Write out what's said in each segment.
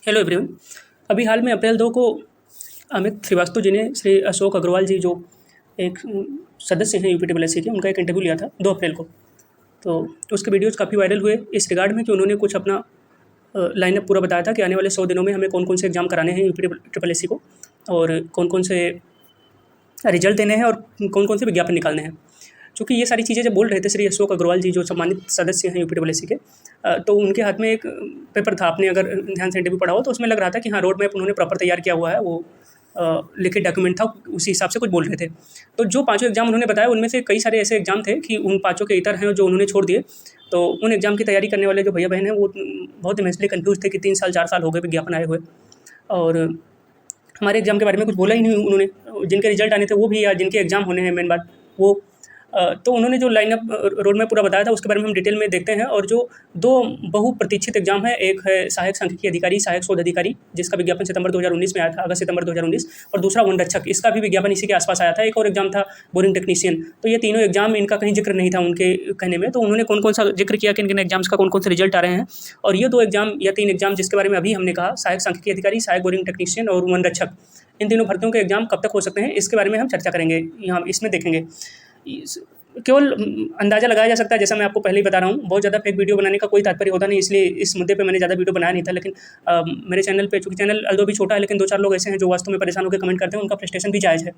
Hello everyone. अभी हाल में अप्रैल 2 को अमित श्रीवास्तव जी ने श्री अशोक अग्रवाल जी जो एक सदस्य हैं यूपीडब्ल्यूएससी के, उनका एक इंटरव्यू लिया था 2 अप्रैल को। तो उसके वीडियोज़ काफ़ी वायरल हुए इस रिगार्ड में कि उन्होंने कुछ अपना लाइनअप पूरा बताया था कि आने वाले 100 दिनों में हमें कौन-कौन से एग्ज़ाम कराने हैं यूपीडब्ल्यूएससी को और कौन-कौन से रिजल्ट देने हैं और कौन-कौन से विज्ञापन निकालने हैं। चूँकि ये सारी चीज़ें जब बोल रहे थे श्री अशोक अग्रवाल जी जो सम्मानित सदस्य हैं यूपीडब्ल्यूएससी के, तो उनके हाथ में एक पेपर था। आपने अगर ध्यान से इंटरव्यू पढ़ा हो तो उसमें लग रहा था कि हाँ, रोड मैप उन्होंने प्रॉपर तैयार किया हुआ है। वो लिखित डॉक्यूमेंट था, उसी हिसाब से कुछ बोल रहे थे। तो जो पाँचों एग्ज़ाम उन्होंने बताया उनमें से कई सारे ऐसे एग्ज़ाम थे कि उन पाँचों के इतर हैं जो उन्होंने छोड़ दिए। तो उन एग्ज़ाम की तैयारी करने वाले जो भैया-बहन हैं वो बहुत इमेंसली कन्फ्यूज़ थे कि 3 साल 4 साल हो गए विज्ञापन आए हुए और हमारे एग्ज़ाम के बारे में कुछ बोला ही नहीं उन्होंने। जिनके रिजल्ट आने थे वो भी, या जिनके एग्ज़ाम होने हैं मेन बात वो। तो उन्होंने जो लाइनअप रोड मैप पूरा बताया था उसके बारे में हम डिटेल में देखते हैं। और जो 2 बहुप्रतीक्षित एग्ज़ाम हैं, एक है सहायक सांख्यिकी अधिकारी, सहायक शोध अधिकारी, जिसका विज्ञापन सितंबर 2019 में आया था, अगस्त-सितंबर 2019, और दूसरा वनरक्षक, इसका भी विज्ञापन इसी के आसपास आया था। एक और एग्ज़ाम था बोरिंग टेक्नीशियन। तो ये तीनों एग्ज़ाम, इनका कहीं जिक्र नहीं था उनके कहने में। तो उन्होंने कौन-कौन सा जिक्र किया कि किन-किन एग्ज़ाम्स का कौन-कौन से रिजल्ट आ रहे हैं। और ये 2 एग्ज़ाम या 3 एग्ज़ाम जिसके बारे में अभी हमने कहा, सहायक सांख्यिकी अधिकारी, सहायक बोरिंग टेक्नीशियन और वनरक्षक, इन तीनों भर्तियों के एग्ज़ाम कब तक हो सकते हैं, इसके बारे में हम चर्चा करेंगे, यहाँ इसमें देखेंगे। केवल अंदाज़ा लगाया जा सकता है, जैसा मैं आपको पहले ही बता रहा हूँ। बहुत ज़्यादा फेक वीडियो बनाने का कोई तात्पर्य होता नहीं, इसलिए इस मुद्दे पे मैंने ज़्यादा वीडियो बनाया नहीं था। लेकिन मेरे चैनल पे, चूँकि चैनल अल्दो भी छोटा है, लेकिन 2-4 लोग ऐसे हैं जो वास्तव में परेशान होकर कमेंट करते हैं, उनका फ्रस्ट्रेशन भी जायज़ है।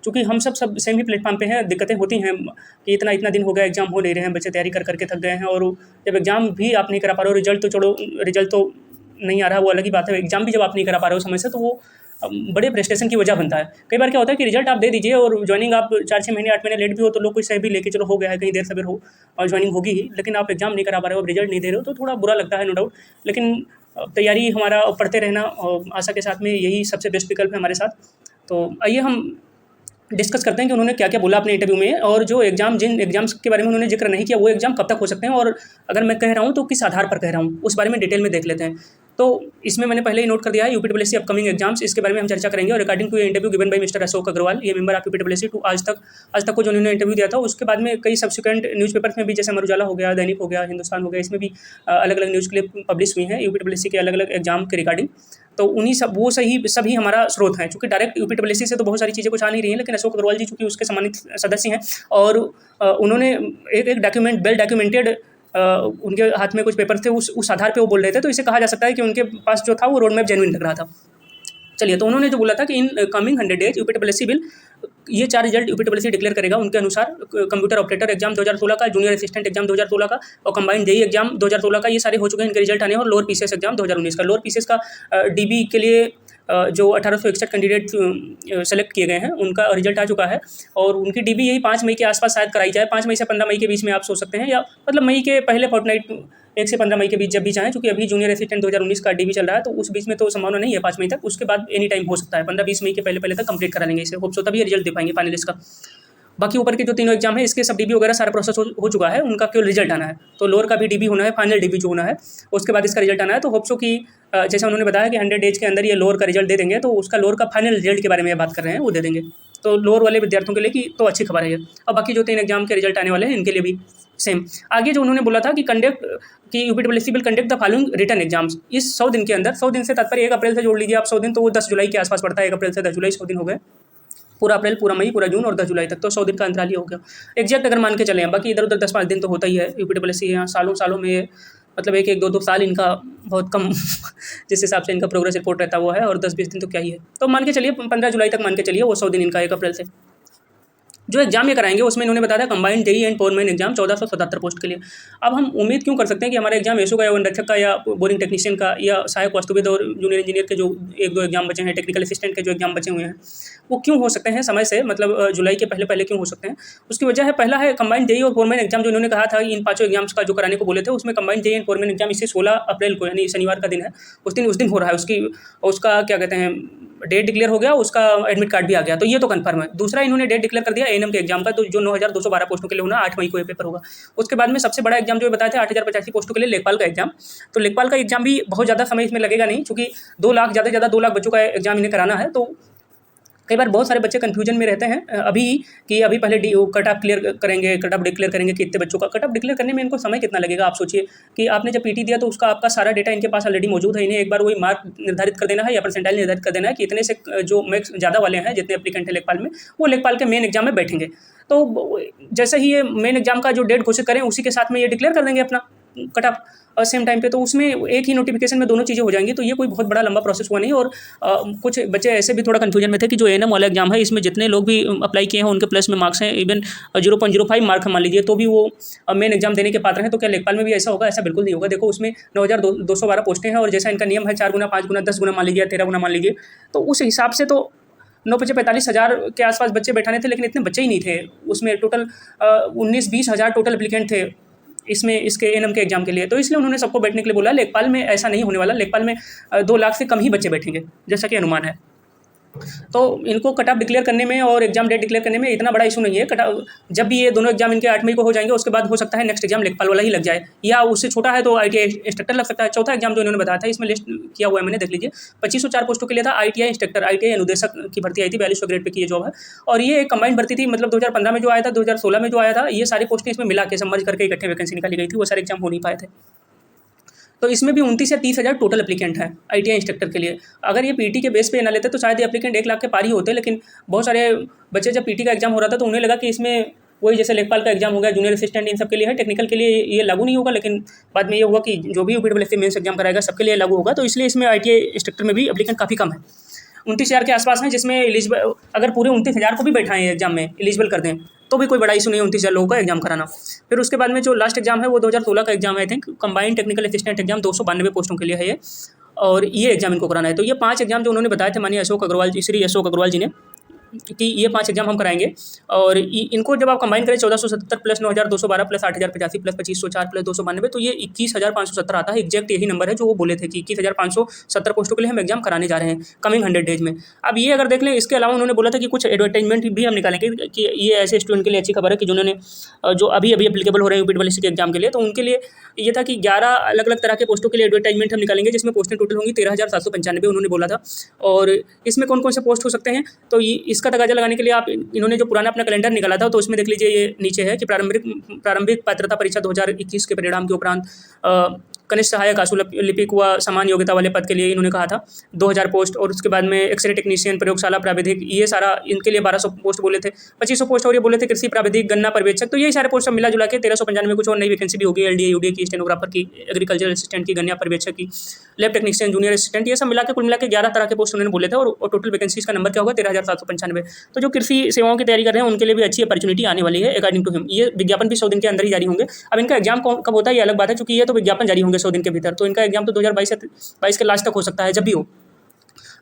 चूँकि हम सब सेम ही प्लेटफॉर्म पे हैं, दिक्कतें होती हैं कि इतना दिन हो गया एग्ज़ाम हो नहीं रहे हैं, बच्चे तैयारी कर के थक गए हैं, और जब एग्ज़ाम भी आप नहीं करा पा रहे हो, रिजल्ट तो छोड़ो, रिजल्ट तो नहीं आ रहा वो अलग ही बात है। एग्ज़ाम भी जब आप नहीं करा पा रहे हो समय से, तो वो बड़े फ्रस्ट्रेशन की वजह बनता है। कई बार क्या होता है कि रिजल्ट आप दे दीजिए और जॉइनिंग आप 4-6 महीने 8 महीने लेट भी हो तो लोग कोई सह भी लेके चलो हो गया है, कहीं देर सवेर हो और जॉइनिंग होगी ही, लेकिन आप एग्ज़ाम नहीं करा पा रहे हो, अब रिजल्ट नहीं दे रहे हो, तो थोड़ा बुरा लगता है, नो डाउट। लेकिन तैयारी हमारा पढ़ते रहना और आशा के साथ में यही सबसे बेस्ट विकल्प है हमारे साथ। तो आइए हम डिस्कस करते हैं कि उन्होंने क्या-क्या बोला अपने इंटरव्यू में, और जो एग्ज़ाम, जिन एग्ज़ाम्स के बारे में उन्होंने जिक्र नहीं किया, वो एग्ज़ाम कब तक हो सकते हैं, और अगर मैं कह रहा हूँ तो किस आधार पर कह रहा हूँ, उस बारे में डिटेल में देख लेते हैं। तो इसमें मैंने पहले ही नोट कर दिया है यूपीडब्ल्यूएससी अपकमिंग एग्ज़ाम्स, इसके बारे में हम चर्चा करेंगे। और according to interview given by mister Ashok Agarwal, ये मेंबर ऑफ यूपीडब्ल्यूएससी टू आज तक को जो उन्होंने इंटरव्यू दिया था, उसके बाद में कई सब्सिक्वेंट न्यूज़पेपर्स में भी, जैसे अमर उजाला हो गया, दैनिक हो गया, हिंदुस्तान हो गया, इसमें भी अलग-अलग न्यूज़ क्लिप पब्लिश हुई हैं यूपीडब्ल्यूएससी के अलग-अलग एग्ज़ाम के रिगार्डिंग। तो उन्हीं सभी हमारा स्रोत हैं। चूँकि डायरेक्ट यूपीडब्ल्यूएससी से तो बहुत सारी चीज़ें कुछ आ नहीं रही हैं, लेकिन अशोक अग्रवाल जी चूँकि उसके सम्मानित सदस्य हैं, और उन्होंने एक डॉक्यूमेंट, वेल डॉक्यूमेंटेड, उनके हाथ में कुछ पेपर थे, उस आधार पे वो बोल रहे थे। तो इसे कहा जा सकता है कि उनके पास जो था वो रोड मैप जेन्युइन लग रहा था। चलिए, तो उन्होंने जो बोला था कि इन कमिंग 100 डेज यूपीडब्ल्यूएससी विल, ये 4 रिजल्ट यूपीडब्ल्यूएससी डिक्लेयर करेगा उनके अनुसार। कंप्यूटर ऑपरेटर एग्जाम 2016 का, जूनियर असिस्टेंट एग्जाम 2016 का, और कंबाइंड जेईई एग्जाम 2016 का, ये सारे हो चुके हैं, इनके रिजल्ट आने हैं। और लोअर पीसीएस एग्जाम 2019 का, लोअर पीसीएस का डीबी के लिए जो 1861 कैंडिडेट सेलेक्ट किए गए हैं, उनका रिजल्ट आ चुका है। और उनकी डीबी यही 5 मई के आसपास शायद कराई जाए, 5 मई से 15 मई के बीच में आप सोच सकते हैं, या मतलब मई के पहले फोर्टनाइट, 1 से 15 मई के बीच जब भी चाहें। चूँकि अभी जूनियर असिस्टेंट 2019 का डीबी चल रहा है, तो उस बीच में तो संभावना नहीं है 5 मई तक, उसके बाद एनी टाइम हो सकता है, 15-20 मई के पहले तक कंप्लीट करा लेंगे इसे, होप सो, तभी रिजल्ट दे पाएंगे फाइनलिस्ट का। बाकी ऊपर के जो तीनों एग्जाम है, इसके सब डीबी वगैरह सारा प्रोसेस हो चुका है, उनका केवल रिजल्ट आना है। तो लोअर का भी डीबी होना है, फाइनल डीबी जो होना है, उसके बाद इसका रिजल्ट आना है। तो होप सो कि जैसा उन्होंने बताया कि 100 डेज के अंदर ये लोअर का रिजल्ट दे देंगे, तो उसका लोअर का फाइनल रिजल्ट के बारे में बात कर रहे हैं, वो दे देंगे। तो लोअर वाले विद्यार्थियों के लिए कि तो अच्छी खबर है ये। और बाकी जो 3 एग्जाम के रिजल्ट आने वाले हैं, इनके लिए भी सेम। आगे जो उन्होंने बोला था कि UPWSC will conduct the following written exams इस 100 दिन के अंदर। 100 दिन से तात्पर्य 1 अप्रैल से जोड़ लीजिए आप 100 दिन, तो वो 10 जुलाई के आसपास पड़ता है। 1 अप्रैल से 10 जुलाई 100 दिन हो गए, पूरा अप्रैल, पूरा मई, पूरा जून और 10 जुलाई तक, तो 100 दिन का अंतराल ही हो गया एग्जैक्ट अगर मान के चलें। बाकी इधर उधर 10-5 दिन तो होता ही है यूपीडब्ल्यूएससी, यहाँ सालों में, मतलब 1-1, 2-2 साल इनका बहुत कम जिस हिसाब से इनका प्रोग्रेस रिपोर्ट रहता हुआ है, और 10-20 दिन तो क्या ही है। तो मान के चलिए 15 जुलाई तक मान के चलिए, वो 100 दिन इनका 1 अप्रैल से। जो एग्जाम ये कराएंगे उसमें इन्होंने बताया था combined JEE and foreman exam 1477 post के लिए। अब हम उम्मीद क्यों कर सकते हैं कि हमारा एग्जाम एसओ का, या वनरक्षक का, या बोरिंग टेक्नीशियन का, या सहायक वास्तुविद और जूनियर इंजीनियर के जो 1-2 एग्जाम बचे हैं, टेक्निकल असिस्टेंट के जो एग्जाम बचे हुए हैं, वो क्यों हो सकते हैं समय से, मतलब जुलाई के पहले क्यों हो सकते हैं। उसकी वजह है, पहला है कंबाइंड जेईई और फोरमैन एग्जाम, जो इन्होंने कहा था इन 5 एग्जाम्स का जो कराने को बोले थे, उसमें combined JEE and foreman exam इसे 16 अप्रैल को, यानी शनिवार का दिन है, उस दिन हो रहा है। उसका क्या कहते हैं, डेट डिक्लेयर हो गया, उसका एडमिट कार्ड भी आ गया, तो ये तो कंफर्म है। दूसरा, इन्होंने डेट डिक्लेयर कर दिया एएनएम के एग्जाम का, तो जो 9212 पोस्टों के लिए होना, 8 मई को ये पेपर होगा। उसके बाद में सबसे बड़ा एग्जाम जो बताए थे 8085 पोस्टों के लिए, लेखपाल का एग्जाम। तो लेखपाल का एग्जाम भी बहुत ज़्यादा समय इसमें लगेगा नहीं, चूँकि 2 लाख, ज़्यादा से ज़्यादा 2 लाख बच्चों का एग्जाम इन्हें कराना है। तो कई बार बहुत सारे बच्चे कन्फ्यूजन में रहते हैं अभी पहले कट ऑफ क्लियर करेंगे, कट ऑफ डिक्लेयर करेंगे कि इतने बच्चों का कट ऑफ डिक्लेयर करने में इनको समय कितना लगेगा। आप सोचिए कि आपने जब पीटी दिया तो उसका आपका सारा डेटा इनके पास ऑलरेडी मौजूद है। इन्हें एक बार वही मार्क निर्धारित कर देना है या परसेंटाइल निर्धारित कर देना है कि इतने से जो मैक्स ज़्यादा वाले हैं, जितने एप्लीकेंट है लेखपाल में, वो लेखपाल के मेन एग्जाम में बैठेंगे। तो जैसे ही ये मेन एग्जाम का जो डेट घोषित करें उसी के साथ में ये डिक्लेयर कर देंगे अपना कट ऑफ सेम टाइम पे, तो उसमें एक ही नोटिफिकेशन में दोनों चीज़ें हो जाएंगी। तो ये कोई बहुत बड़ा लंबा प्रोसेस हुआ नहीं। और कुछ बच्चे ऐसे भी थोड़ा कन्फ्यूजन में थे कि जो एएनएम वाला एग्जाम है इसमें जितने लोग भी अप्लाई किए हैं उनके प्लस में मार्क्स हैं, इवन 0.05 मार्क मान लीजिए, तो भी वो मेन एग्जाम देने के पात्र हैं। तो क्या लेखपाल में भी ऐसा होगा? ऐसा बिल्कुल नहीं होगा। देखो उसमें 9212 पोस्टें हैं और जैसा इनका नियम है 4 गुना 5 गुना 10 गुना मान लीजिए, 13 गुना मान लीजिए, तो उस हिसाब से तो 9-45 हज़ार के आसपास बच्चे बैठाने थे, लेकिन इतने बच्चे ही नहीं थे। उसमें टोटल 19-20 हज़ार टोटल एप्लीकेंट थे इसके एएनएम के एग्जाम के लिए। तो इसलिए उन्होंने सबको बैठने के लिए बोला। लेखपाल में ऐसा नहीं होने वाला। लेखपाल में 2 लाख से कम ही बच्चे बैठेंगे जैसा कि अनुमान है। तो इनको कट ऑफ डिक्लेयर करने में और एग्जाम डेट डिक्लेयर करने में इतना बड़ा इशू नहीं है। जब भी ये दोनों एग्जाम इनके 8 मई को हो जाएंगे उसके बाद हो सकता है नेक्स्ट एग्जाम लेखपाल वाला ही लग जाए, या उससे छोटा है तो आईटीआई इंस्ट्रक्टर लग सकता है। चौथा एग्जाम जो इन्होंने बताया था इसमें लिस्ट किया हुआ है मैंने, देख लीजिए। 2504 पोस्टों के लिए था आईटीआई इंस्ट्रक्टर, आईटीआई अनुदेशक की भर्ती आई थी, 4200 ग्रेड पे की ये जॉब है। और ये एक कंबाइंड भर्ती थी, मतलब 2015 में जो आया था, 2016 में जो आया था, ये सारी पोस्टें इसमें मिला के समझ करके इकट्ठे वैकेंसी निकाली गई थी। वो सारे एग्जाम हो नहीं पाए थे। तो इसमें भी 29 या 30 हज़ार टोटल एप्लीकेंट हैं आईटीआई इंस्ट्रक्टर के लिए। अगर ये पीटी के बेस पे ना लेते तो शायद ये एप्लीकेंट 1 लाख के पार ही होते। लेकिन बहुत सारे बच्चे जब पीटी का एग्जाम हो रहा था तो उन्हें लगा कि इसमें वही जैसे लेखपाल का एग्जाम हो गया, जूनियर असिस्टेंट, इन सब के लिए है, टेक्निकल के लिए ये लागू नहीं होगा। लेकिन बाद में ये हुआ कि जो भी यूपीडब्ल्यूएससी मेंस एग्जाम कराएगा सबके लिए लागू होगा। तो इसलिए इसमें आईटीआई इंस्ट्रक्टर में भी एप्लीकेंट काफ़ी कम है, 29,000 के आसपास हैं, जिसमें एलिजिबल अगर पूरे 29,000 को भी बैठाएं एग्जाम में एलिजिबल कर दें तो भी कोई बड़ा इशू नहीं है 29,000 लोगों का एग्जाम कराना। फिर उसके बाद में जो लास्ट एग्जाम है वो 2016 का एग्जाम है, I think combined technical assistant exam 292 पोस्टों के लिए है ये, और ये एग्जाम इनको कराना है। तो ये 5 एग्जाम जो उन्होंने बताए थे माननीय अशोक अग्रवाल जी, श्री अशोक अग्रवाल जी ने, कि ये 5 एग्जाम हम कराएंगे। और इनको जब आप कंबाइन करें 1477 प्लस 9,212 प्लस 8,085 प्लस 2,504 प्लस 292, तो ये 21,570 आता है। एग्जैक्ट यही नंबर है जो वो बोले थे कि 21,570 पोस्टों के लिए हम एग्जाम कराने जा रहे हैं कमिंग 100 डेज में। अब ये अगर देख लें, इसके अलावा उन्होंने बोला था कि कुछ एडवर्टाइजमेंट भी हम निकालेंगे कि ये ऐसे स्टूडेंट के लिए अच्छी खबर है कि जिन्होंने जो अभी एप्लीकेबल हो रहे हैं यूपीडब्ल्यूएससी के एग्जाम के लिए, तो उनके लिए ये था कि 11 अलग अलग तरह के पोस्टों के लिए एडवर्टाइजमेंट हम निकालेंगे, जिसमें पोस्टें टोटल होंगी 13,795 उन्होंने बोला था। और इसमें कौन कौन से पोस्ट हो सकते हैं, तो इसका तगाजा लगाने के लिए आप इन्होंने जो पुराना अपना कैलेंडर निकाला था तो उसमें देख लीजिए, ये नीचे है कि प्रारंभिक पात्रता परीक्षा 2021 के परिणाम के उपरांत कनिष्ठ सहायक आशु लिपिक व समान योग्यता वाले पद के लिए इन्होंने कहा था 2000 पोस्ट। और उसके बाद में एक्सरे टेक्नीशियन, प्रयोगशाला प्राविधिक, ये सारा इनके लिए 1200 पोस्ट बोले थे। 2500 पोस्ट और ये बोले थे कृषि प्राविधिक, गन्ना पर्यवेक्षक। तो यही सारे पोस्ट सब मिला जुला के 1395 कुछ और नई वैकेंसी भी होगी, एलडीए यूडीए की, स्टेनोग्राफर की, एग्रीकल्चर असिस्टेंट की, गन्ना पर्यवेक्षक की, लैब टेक्नीशियन, जूनियर असिस्टेंट, ये सब मिला के कुल मिला के 11 तरह के पोस्ट उन्होंने बोले थे। और टोटल वैकेंसीज का नंबर क्या होगा 13,795। तो जो कृषि सेवाओं की तैयारी कर रहे हैं उनके लिए भी अच्छी अपॉर्चुनिटी आने वाली है अकॉर्डिंग टू हिम। ये विज्ञापन भी 100 दिन के अंदर ही जारी होंगे। अब इनका एग्जाम कब होता है ये अलग बात है, क्योंकि ये तो विज्ञापन जारी होंगे 100 दिन के भीतर, तो इनका एग्जाम तो 2022 के लास्ट तक हो सकता है, जब भी हो।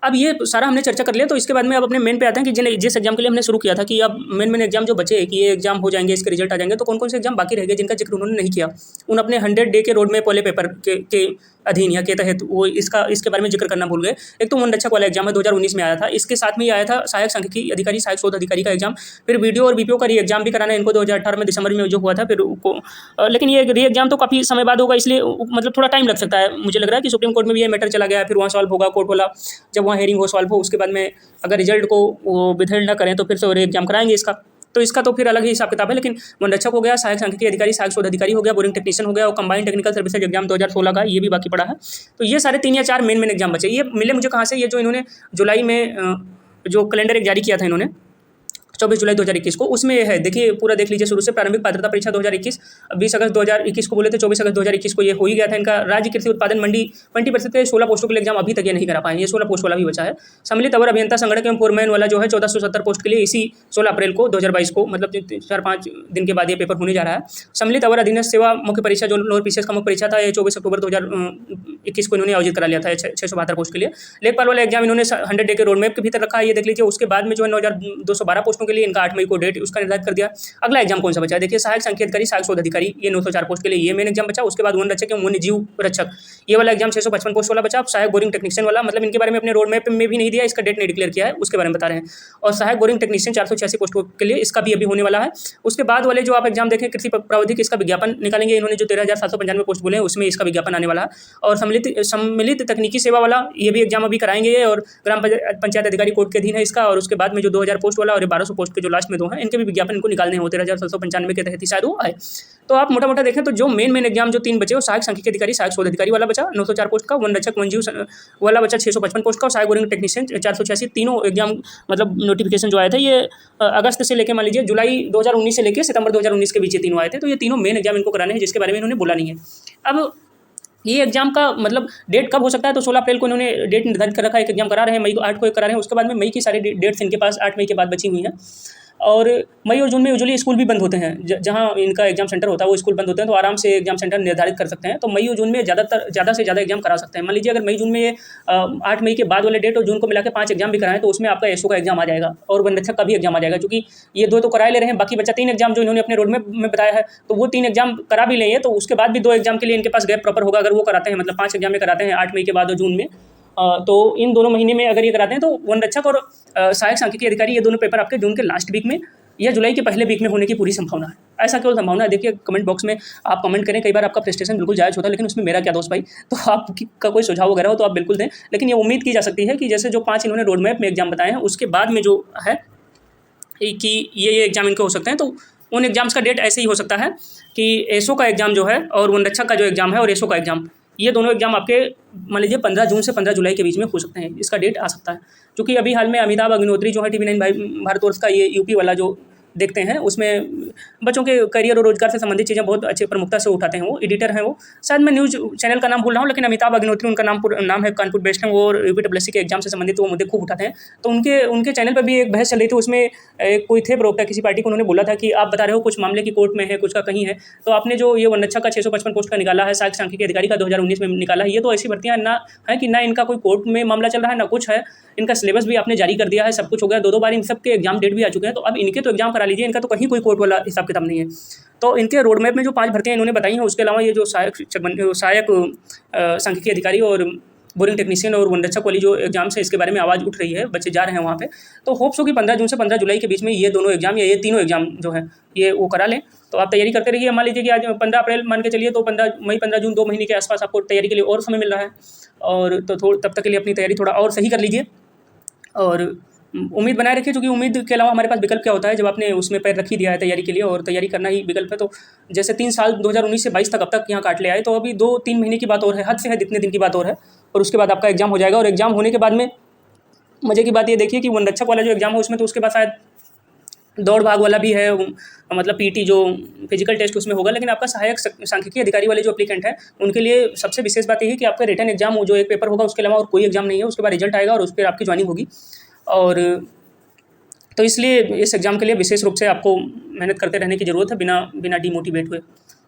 अब ये सारा हमने चर्चा कर लिया, तो इसके बाद में अब अपने मेन पे आते हैं कि जिस एग्जाम के लिए हमने शुरू किया था कि अब मेन एग्जाम जो बचे कि ये एग्जाम हो जाएंगे, इसके रिजल्ट आ जाएंगे, तो कौन कौन से एग्जाम बाकी रह गए जिनका जिक्र उन्होंने नहीं किया उन अपने 100 डे के रोड में पहले पेपर के अधीन या के तहत, वो इसके बारे में जिक्र करना भूल गए। एक तो मनरक्षक वाला एग्जाम है 2019 में आया था, इसके साथ में ये आया था सहायक सांख्यिकी अधिकारी, सहायक शोध अधिकारी का एग्जाम। फिर वीडियो और बीपीओ का री एग्जाम भी कराना है इनको 2018 में दिसंबर में जो हुआ था। फिर लेकिन ये री एग्जाम तो काफ़ी समय बाद होगा, इसलिए मतलब थोड़ा टाइम लग सकता है। मुझे लग रहा है कि सुप्रीम कोर्ट में भी ये मैटर चला गया, फिर वहाँ सॉल्व होगा, कोर्ट वाला जब वहाँ हेयरिंग हो सॉल्व हो, उसके बाद में अगर रिजल्ट को वो विथेल्ड ना करें तो फिर से री एग्जाम कराएंगे इसका। तो इसका तो फिर अलग ही हिसाब किताब है। लेकिन मनरक्षक हो गया, सहायक सांख्यिकी अधिकारी, सहायक शोध अधिकारी हो गया, बोरिंग टेक्नीशियन हो गया, और कंबाइंड टेक्निकल सर्विसेज एग्जाम 2016 का ये भी बाकी पड़ा है। तो ये सारे 3 या 4 मेन एग्जाम बचे। ये मिले मुझे कहाँ से, ये जो इन्होंने जुलाई में जो कैलेंडर एक जारी किया था इन्होंने 24 जुलाई 2021 को, उसमें ये है, देखिए पूरा देख लीजिए शुरू से। प्रारंभिक पात्रता परीक्षा 2021 20 अगस्त 2021 को बोले थे, 24 अगस्त 2021 को ये हो ही गया था इनका। राज्य कृषि उत्पादन मंडी 20% के 16 पोस्टों के लिए एग्जाम अभी तक ये नहीं करा पाए, ये 16 पोस्ट वाला भी बचा है। सम्मिलित अवर अभियंता संगणक एवं फोरमैन वाला जो है 1470 पोस्ट के लिए इसी 16 अप्रैल को 2022 को, मतलब 4-5 दिन के बाद ये पेपर होने जा रहा है। सम्मिलित अवर अधीनस्थ सेवा मुख्य परीक्षा जो लोअर पीसीएस का मुख्य परीक्षा था, ये 24 अक्टूबर 2021 को इन्होंने आयोजित करा लिया था 672 पोस्ट के लिए। लेखपाल वाला एग्जाम इन्होंने 100 डे के रोड मैप के भीतर रखा है, ये देख लीजिए। उसके बाद में जो है 9,212 पोस्टों पोस्टों के लिए इनका 8 मई को डेट उसका निर्धारित कर दिया। अगला एग्जाम कौन सा बचा? देखिए सहायक सांख्यिकी अधिकारी, सहायक शोध अधिकारी, ये 904 पोस्ट के लिए ये मेन एग्जाम बचा। उसके बाद वन रक्षक एवं वन्य जीव रक्षक, ये वाला एग्जाम 655 पोस्ट वाला बचा। अब सहायक बोरिंग टेक्नीशियन वाला, मतलब इनके बारे में अपने रोड मैप में भी नहीं दिया, इसका डेट नहीं डिक्लेयर किया है, उसके बारे में बता रहे हैं। और सहायक बोरिंग टेक्नीशियन 486 पोस्टों के लिए इसका भी अभी होने वाला है। उसके बाद वाले जो आप एग्जाम देखें कृषि प्रावधिक, इसका विज्ञापन निकालेंगे इन्होंने, जो 13,795 पोस्ट बोले हैं उसमें इसका विज्ञापन आने वाला है। और सम्मिलित तकनीकी सेवा वाला ये भी एग्जाम अभी कराएंगे, और ग्राम पंचायत अधिकारी कोड के अधीन है इसका। और उसके बाद में जो 2000 पोस्ट वाला और 1200 पोस्ट के जो लास्ट में दो हैं, इनके भी विज्ञापन इनको निकालने हैं, 13,795 के तहत ही शायद वो आए। तो आप मोटा मोटा देखें तो जो मेन एग्जाम जो 3 बचे, वो सहायक सांख्यिकी अधिकारी, सहायक शोध अधिकारी वाला बचा 904 पोस्ट का, वन रक्षक वन जीव वाला बचा 655 पोस्ट का, और सहायक बोरिंग टेक्नीशियन 486। तीनों एग्जाम मतलब नोटिफिकेशन जो आए थे ये अगस्त से लेकर मान लीजिए जुलाई 2019 से लेकर सितंबर 2019 के बीच ये तीनों आए थे। तो ये तीनों मेन एग्जाम इनको कराने हैं, जिसके बारे में इन्होंने बोला नहीं है। अब ये एग्जाम का मतलब डेट कब हो सकता है, तो 16 अप्रैल को इन्होंने डेट निर्धारित कर रखा है। एक एग्जाम करा रहे हैं, मई को 8 को एक करा रहे हैं। उसके बाद में मई की सारी डेट्स इनके पास 8 मई के बाद बची हुई हैं। और मई और जून में यूजुअली स्कूल भी बंद होते हैं, जहाँ इनका एग्जाम सेंटर होता है वो स्कूल बंद होते हैं, तो आराम से एग्जाम सेंटर निर्धारित कर सकते हैं। तो मई और जून में ज़्यादा से ज़्यादा एग्जाम करा सकते हैं। मान लीजिए अगर मई जून में ये 8 मई के बाद वाले डेट और जून को मिला के 5 एग्जाम भी कराएं, तो उसमें आपका एसओ का एग्जाम आ जाएगा और वन रक्षक का भी एग्जाम आ जाएगा। क्योंकि ये 2 तो करा ले रहे हैं, बाकी बचा 3 एग्जाम जो इन्होंने अपने रोड में बताया है, तो वो 3 एग्जाम करा भी लेंगे, तो उसके बाद भी 2 एग्जाम के लिए इनके पास गैप प्रॉपर होगा। अगर वो कराते हैं, मतलब 5 एग्जाम में कराते हैं 8 मई के बाद और जून में, तो इन दोनों महीने में अगर ये कराते हैं तो वन रक्षक और सहायक सांख्यिकी अधिकारी, ये दोनों पेपर आपके जून के लास्ट वीक में या जुलाई के पहले वीक में होने की पूरी संभावना है। ऐसा केवल संभावना है। देखिए कमेंट बॉक्स में आप कमेंट करें, कई बार आपका फ्रस्ट्रेशन बिल्कुल जायज़ होता है, लेकिन उसमें मेरा क्या दोस्त भाई। तो आपका कोई सुझाव वगैरह हो तो आप बिल्कुल दें, लेकिन ये उम्मीद की जा सकती है कि जैसे जो 5 इन्होंने रोड मैप में एग्जाम बताए हैं, उसके बाद में जो है कि ये एग्जाम इनके हो सकते हैं, तो उन एग्जाम्स का डेट ऐसे ही हो सकता है कि एसओ का एग्जाम जो है और वन रक्षक का जो एग्जाम है और एसओ का एग्जाम, ये दोनों एग्जाम आपके मान लीजिए 15 जून से 15 जुलाई के बीच में हो सकते हैं। इसका डेट आ सकता है, क्योंकि अभी हाल में अमिताभ अग्निहोत्री जो है TV9 भारतवर्ष का ये यूपी वाला जो देखते हैं, उसमें बच्चों के करियर और रोजगार से संबंधित चीज़ें बहुत अच्छे प्रमुखता से उठाते हैं। वो एडिटर हैं, वो शायद मैं न्यूज़ चैनल का नाम भूल रहा हूँ, लेकिन अमिताभ अग्निहोत्री उनका नाम है, कानपुर बेस्ड है वो, और UPSSC के एग्जाम से संबंधित वो मुद्दे खूब उठाते हैं। तो उनके चैनल पर भी एक बहस चल रही थी, उसमें कोई थे प्रवक्ता किसी पार्टी को, उन्होंने बोला था कि आप बता रहे हो कुछ मामले की कोर्ट में है, कुछ का कहीं है, तो आपने जो ये वन रक्षक का 655 पोस्ट का निकाला है, सहायक सांख्यिकी अधिकारी का 2019 में निकाला है, ये तो ऐसी भर्तियाँ ना है कि ना इनका कोई कोर्ट में मामला चल रहा है, ना कुछ है, इनका सिलेबस भी आपने जारी कर दिया है, सब कुछ हो गया, 2 बार इन सब के एग्जाम डेट भी आ चुके हैं। तो अब इनके तो एग्जाम करा लीजिए, इनका तो कहीं कोई कोर्ट वाला हिसाब किताब नहीं है। तो इनके रोड मैप में जो 5 भर्तियाँ इन्होंने बताई हैं, उसके अलावा ये जो सहायक सांख्यिकी अधिकारी और बोरिंग टेक्नीशियन और वन रक्षक वाली जो एग्जाम्स है, इसके बारे में आवाज़ उठ रही है, बच्चे जा रहे हैं वहाँ पे। तो होप्स हो कि 15 जून से 15 जुलाई के बीच में ये दोनों एग्जाम या ये तीनों एग्जाम जो है ये वो करा लें। तो आप तैयारी करते रहिए। मान लीजिए कि आज 15 अप्रैल मान के चलिए, तो 15 मई 15 जून 2 महीने के आसपास आपको तैयारी के लिए और समय मिल रहा है, और तो तब तक के लिए अपनी तैयारी थोड़ा और सही कर लीजिए और उम्मीद बनाए रखिए। क्योंकि उम्मीद के अलावा हमारे पास विकल्प क्या होता है, जब आपने उसमें पैर रख ही दिया है तैयारी के लिए, और तैयारी करना ही विकल्प है। तो जैसे 3 साल 2019 से 22 तक अब तक यहाँ काट ले आए, तो अभी 2-3 महीने की बात और है, हद से हद इतने दिन की बात और है, और उसके बाद आपका एग्जाम हो जाएगा। और एग्जाम होने के बाद में मज़े की बात ये देखिए कि वन रक्षक वाला जो एग्जाम है उसमें तो उसके बाद शायद दौड़ भाग वाला भी है, मतलब पीटी जो फिजिकल टेस्ट उसमें होगा, लेकिन आपका सहायक सांख्यिकी अधिकारी वाले जो एप्लीकेंट हैं उनके लिए सबसे विशेष बात यही है कि आपका रिटर्न एग्जाम जो एक पेपर होगा, उसके अलावा और कोई एग्जाम नहीं है। उसके बाद रिजल्ट आएगा और उस पर आपकी ज्वाइनिंग होगी। और तो इसलिए इस एग्ज़ाम के लिए विशेष रूप से आपको मेहनत करते रहने की ज़रूरत है, बिना डीमोटिवेट हुए।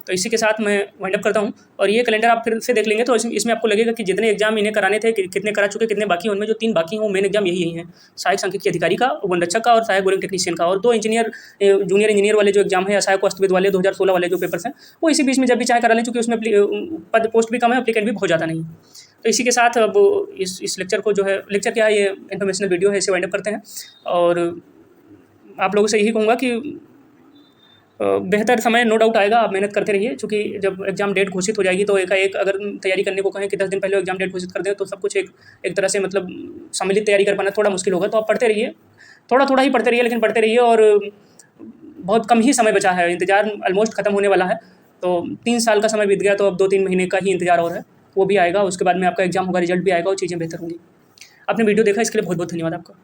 तो इसी के साथ मैं वाइंड अप करता हूँ। और ये कैलेंडर आप फिर से देख लेंगे तो इसमें आपको लगेगा कि जितने एग्जाम इन्हें कराने थे, कितने करा चुके, कितने बाकी हैं, उनमें जो 3 बाकी हैं वो मेन एग्जाम यही हैं, सहायक सांख्यिकी अधिकारी का, वन रक्षक का और सहायक बोरिंग टेक्नीशियन का। और 2 जूनियर इंजीनियर वाले जो एग्जाम है या सहायक वास्तुविद वाले 2016 वाले जो पेपर्स हैं, वो इसी बीच में जब भी चाहे करा लें, चूँकि उसमें पद पोस्ट भी कम है, एप्लीकेंट भी बहुत ज़्यादा नहीं है। तो इसी के साथ अब इस लेक्चर को जो है, लेक्चर क्या है, ये इन्फॉर्मेशनल वीडियो है, इसे वाइंड अप करते हैं। और आप लोगों से यही कहूँगा कि बेहतर समय नो डाउट आएगा, आप मेहनत करते रहिए। क्योंकि जब एग्जाम डेट घोषित हो जाएगी तो एक अगर तैयारी करने को कहें कि 10 दिन पहले एग्जाम डेट घोषित कर दें, तो सब कुछ एक तरह से मतलब सम्मिलित तैयारी कर पाना थोड़ा मुश्किल होगा। तो आप पढ़ते रहिए, थोड़ा ही पढ़ते रहिए, लेकिन पढ़ते रहिए। और बहुत कम ही समय बचा है, इंतज़ार ऑलमोस्ट ख़त्म होने वाला है। तो 3 साल का समय बीत गया, तो अब 2-3 महीने का ही इंतज़ार और है, वो भी आएगा। उसके बाद में आपका एग्जाम होगा, रिजल्ट भी आएगा और चीज़ें बेहतर होंगी। आपने वीडियो देखा, इसके लिए बहुत बहुत धन्यवाद आपका।